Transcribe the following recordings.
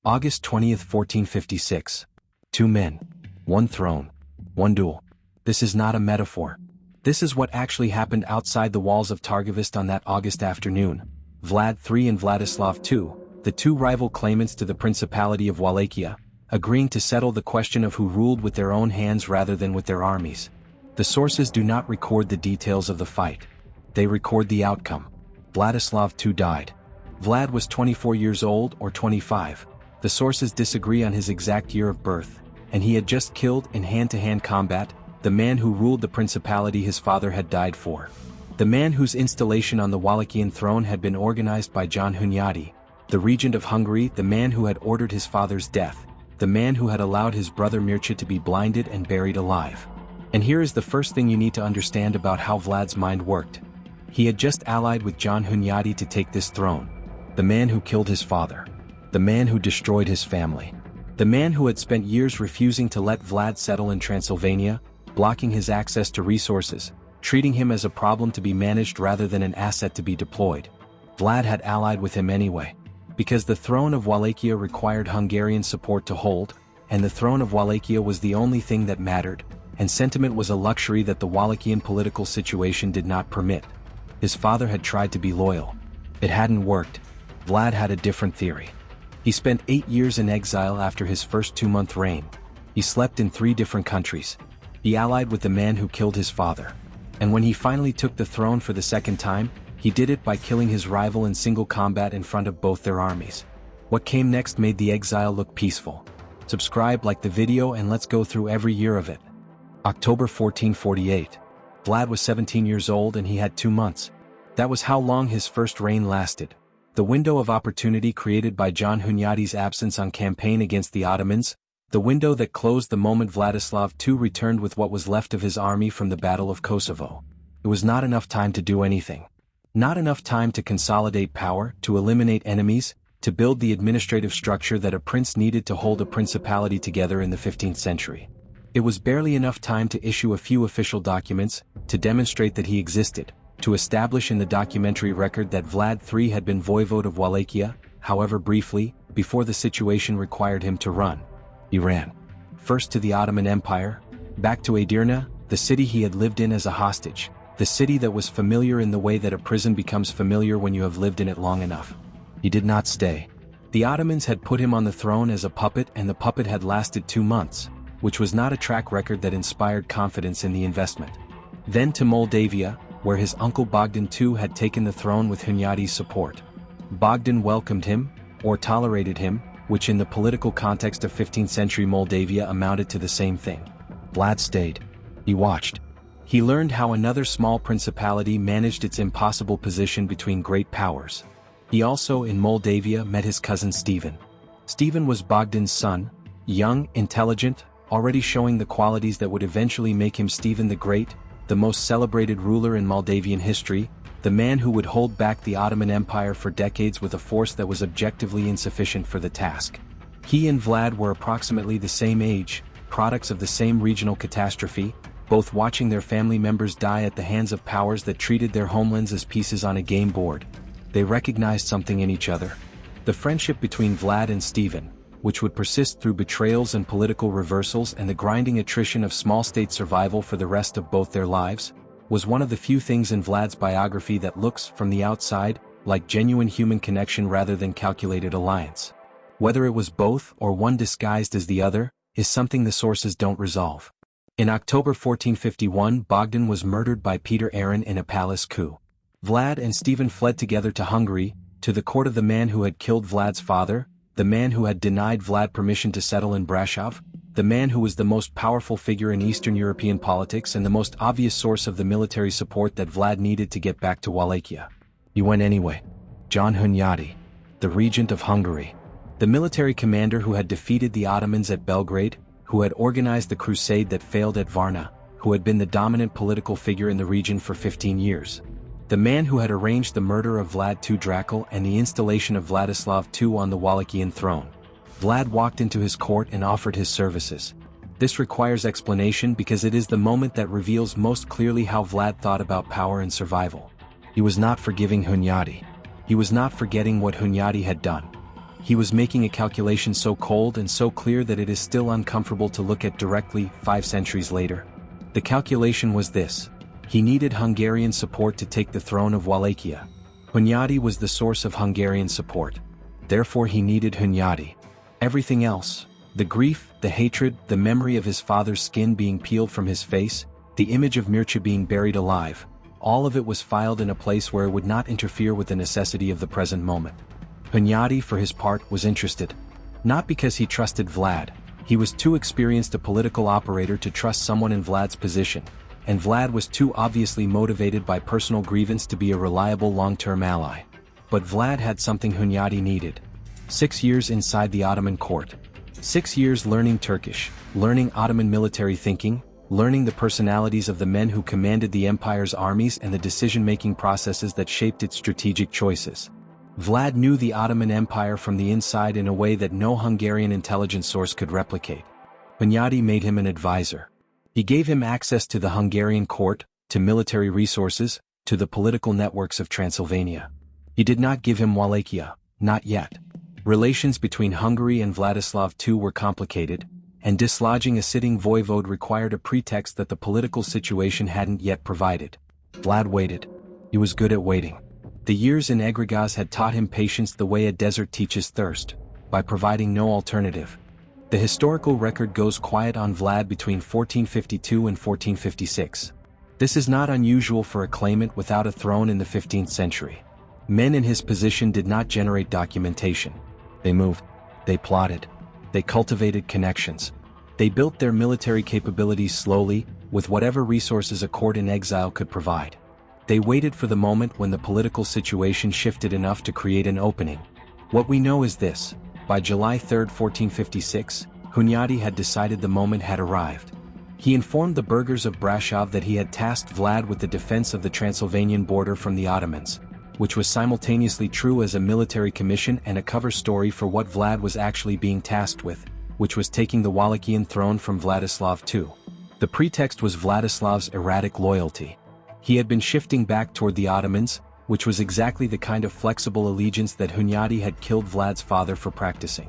August 20th, 1456. 2 men, 1 throne, 1 duel. This is not a metaphor. This is what actually happened outside the walls of Targovist on that August afternoon. Vlad III and Vladislav II, the 2 rival claimants to the Principality of Wallachia, agreeing to settle the question of who ruled with their own hands rather than with their armies. The sources do not record the details of the fight. They record the outcome. Vladislav II died. Vlad was 24 years old or 25. The sources disagree on his exact year of birth, and he had just killed in hand-to-hand combat the man who ruled the principality his father had died for. The man whose installation on the Wallachian throne had been organized by John Hunyadi, the regent of Hungary, the man who had ordered his father's death, the man who had allowed his brother Mircea to be blinded and buried alive. And here is the first thing you need to understand about how Vlad's mind worked. He had just allied with John Hunyadi to take this throne. The man who killed his father. The man who destroyed his family. The man who had spent years refusing to let Vlad settle in Transylvania, blocking his access to resources, treating him as a problem to be managed rather than an asset to be deployed. Vlad had allied with him anyway, because the throne of Wallachia required Hungarian support to hold, and the throne of Wallachia was the only thing that mattered, and sentiment was a luxury that the Wallachian political situation did not permit. His father had tried to be loyal. It hadn't worked. Vlad had a different theory. He spent 8 years in exile after his first 2-month reign. He slept in 3 different countries. He allied with the man who killed his father. And when he finally took the throne for the second time, he did it by killing his rival in single combat in front of both their armies. What came next made the exile look peaceful. Subscribe, like the video, and let's go through every year of it. October 1448. Vlad was 17 years old and he had 2 months. That was how long his first reign lasted. The window of opportunity created by John Hunyadi's absence on campaign against the Ottomans, the window that closed the moment Vladislav II returned with what was left of his army from the Battle of Kosovo. It was not enough time to do anything. Not enough time to consolidate power, to eliminate enemies, to build the administrative structure that a prince needed to hold a principality together in the 15th century. It was barely enough time to issue a few official documents, to demonstrate that he existed, to establish in the documentary record that Vlad III had been voivode of Wallachia, however briefly, before the situation required him to run. He ran. First to the Ottoman Empire, back to Edirne, the city he had lived in as a hostage, the city that was familiar in the way that a prison becomes familiar when you have lived in it long enough. He did not stay. The Ottomans had put him on the throne as a puppet, and the puppet had lasted 2 months, which was not a track record that inspired confidence in the investment. Then to Moldavia, where his uncle Bogdan II had taken the throne with Hunyadi's support. Bogdan welcomed him, or tolerated him, which in the political context of 15th century Moldavia amounted to the same thing. Vlad stayed. He watched. He learned how another small principality managed its impossible position between great powers. He also, in Moldavia, met his cousin Stephen. Stephen was Bogdan's son, young, intelligent, already showing the qualities that would eventually make him Stephen the Great, the most celebrated ruler in Moldavian history, the man who would hold back the Ottoman Empire for decades with a force that was objectively insufficient for the task. He and Vlad were approximately the same age, products of the same regional catastrophe, both watching their family members die at the hands of powers that treated their homelands as pieces on a game board. They recognized something in each other. The friendship between Vlad and Stephen, which would persist through betrayals and political reversals and the grinding attrition of small-state survival for the rest of both their lives, was one of the few things in Vlad's biography that looks, from the outside, like genuine human connection rather than calculated alliance. Whether it was both or one disguised as the other, is something the sources don't resolve. In October 1451, Bogdan was murdered by Peter Aaron in a palace coup. Vlad and Stephen fled together to Hungary, to the court of the man who had killed Vlad's father, the man who had denied Vlad permission to settle in Brasov, the man who was the most powerful figure in Eastern European politics and the most obvious source of the military support that Vlad needed to get back to Wallachia. He went anyway. John Hunyadi, the regent of Hungary, the military commander who had defeated the Ottomans at Belgrade, who had organized the crusade that failed at Varna, who had been the dominant political figure in the region for 15 years. The man who had arranged the murder of Vlad II Dracul and the installation of Vladislav II on the Wallachian throne. Vlad walked into his court and offered his services. This requires explanation because it is the moment that reveals most clearly how Vlad thought about power and survival. He was not forgiving Hunyadi. He was not forgetting what Hunyadi had done. He was making a calculation so cold and so clear that it is still uncomfortable to look at directly 5 centuries later. The calculation was this. He needed Hungarian support to take the throne of Wallachia. Hunyadi was the source of Hungarian support. Therefore he needed Hunyadi. Everything else, the grief, the hatred, the memory of his father's skin being peeled from his face, the image of Mircea being buried alive, all of it was filed in a place where it would not interfere with the necessity of the present moment. Hunyadi, for his part, was interested. Not because he trusted Vlad. He was too experienced a political operator to trust someone in Vlad's position, and Vlad was too obviously motivated by personal grievance to be a reliable long-term ally. But Vlad had something Hunyadi needed. 6 years inside the Ottoman court. 6 years learning Turkish, learning Ottoman military thinking, learning the personalities of the men who commanded the empire's armies and the decision-making processes that shaped its strategic choices. Vlad knew the Ottoman Empire from the inside in a way that no Hungarian intelligence source could replicate. Hunyadi made him an advisor. He gave him access to the Hungarian court, to military resources, to the political networks of Transylvania. He did not give him Wallachia, not yet. Relations between Hungary and Vladislav II were complicated, and dislodging a sitting voivode required a pretext that the political situation hadn't yet provided. Vlad waited. He was good at waiting. The years in Egrigaz had taught him patience the way a desert teaches thirst, by providing no alternative. The historical record goes quiet on Vlad between 1452 and 1456. This is not unusual for a claimant without a throne in the 15th century. Men in his position did not generate documentation. They moved. They plotted. They cultivated connections. They built their military capabilities slowly, with whatever resources a court in exile could provide. They waited for the moment when the political situation shifted enough to create an opening. What we know is this. By July 3, 1456, Hunyadi had decided the moment had arrived. He informed the burghers of Brasov that he had tasked Vlad with the defense of the Transylvanian border from the Ottomans, which was simultaneously true as a military commission and a cover story for what Vlad was actually being tasked with, which was taking the Wallachian throne from Vladislav II. The pretext was Vladislav's erratic loyalty. He had been shifting back toward the Ottomans, which was exactly the kind of flexible allegiance that Hunyadi had killed Vlad's father for practicing.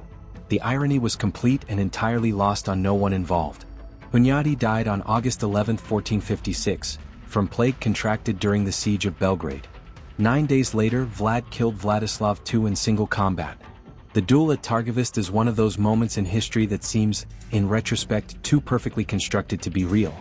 The irony was complete and entirely lost on no one involved. Hunyadi died on August 11, 1456, from plague contracted during the siege of Belgrade. 9 days later, Vlad killed Vladislav II in single combat. The duel at Targovist is one of those moments in history that seems, in retrospect, too perfectly constructed to be real.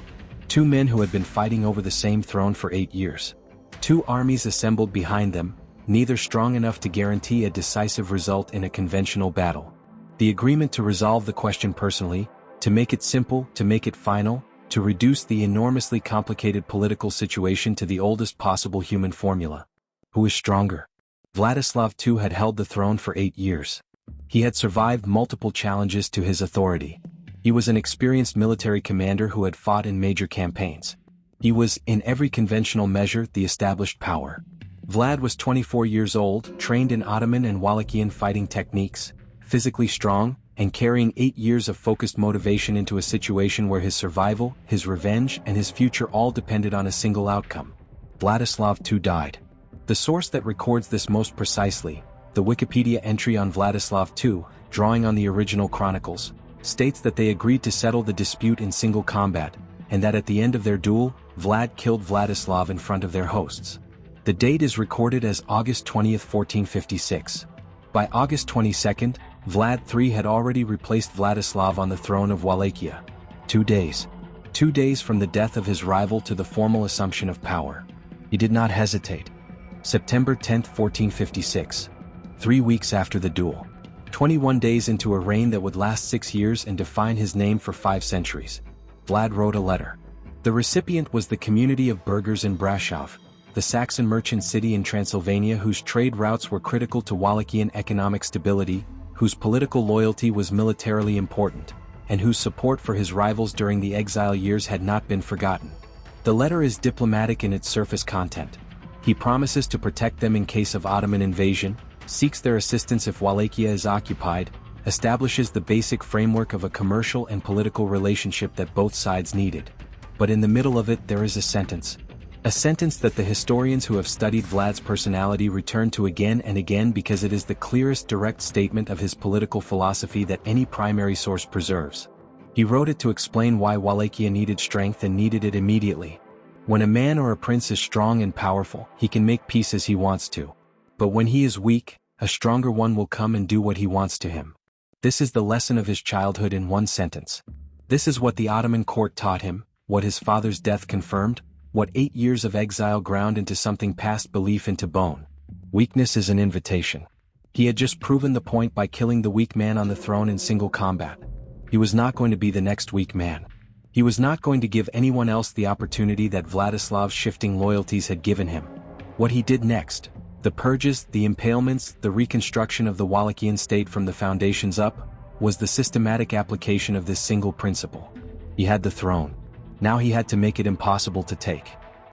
2 men who had been fighting over the same throne for 8 years. 2 armies assembled behind them, neither strong enough to guarantee a decisive result in a conventional battle. The agreement to resolve the question personally, to make it simple, to make it final, to reduce the enormously complicated political situation to the oldest possible human formula. Who is stronger? Vladislav II had held the throne for 8 years. He had survived multiple challenges to his authority. He was an experienced military commander who had fought in major campaigns. He was, in every conventional measure, the established power. Vlad was 24 years old, trained in Ottoman and Wallachian fighting techniques, physically strong, and carrying 8 years of focused motivation into a situation where his survival, his revenge, and his future all depended on a single outcome. Vladislav II died. The source that records this most precisely, the Wikipedia entry on Vladislav II, drawing on the original Chronicles, states that they agreed to settle the dispute in single combat, and that at the end of their duel, Vlad killed Vladislav in front of their hosts. The date is recorded as August 20, 1456. By August 22, Vlad III had already replaced Vladislav on the throne of Wallachia. 2 days. 2 days from the death of his rival to the formal assumption of power. He did not hesitate. September 10, 1456. 3 weeks after the duel. 21 days into a reign that would last 6 years and define his name for 5 centuries. Vlad wrote a letter. The recipient was the community of burghers in Brasov, the Saxon merchant city in Transylvania whose trade routes were critical to Wallachian economic stability, whose political loyalty was militarily important, and whose support for his rivals during the exile years had not been forgotten. The letter is diplomatic in its surface content. He promises to protect them in case of Ottoman invasion, seeks their assistance if Wallachia is occupied, establishes the basic framework of a commercial and political relationship that both sides needed. But in the middle of it there is a sentence. A sentence that the historians who have studied Vlad's personality return to again and again because it is the clearest direct statement of his political philosophy that any primary source preserves. He wrote it to explain why Wallachia needed strength and needed it immediately. When a man or a prince is strong and powerful, he can make peace as he wants to. But when he is weak, a stronger one will come and do what he wants to him. This is the lesson of his childhood in one sentence. This is what the Ottoman court taught him, what his father's death confirmed, what 8 years of exile ground into something past belief into bone. Weakness is an invitation. He had just proven the point by killing the weak man on the throne in single combat. He was not going to be the next weak man. He was not going to give anyone else the opportunity that Vladislav's shifting loyalties had given him. What he did next, the purges, the impalements, the reconstruction of the Wallachian state from the foundations up, was the systematic application of this single principle. He had the throne. Now he had to make it impossible to take.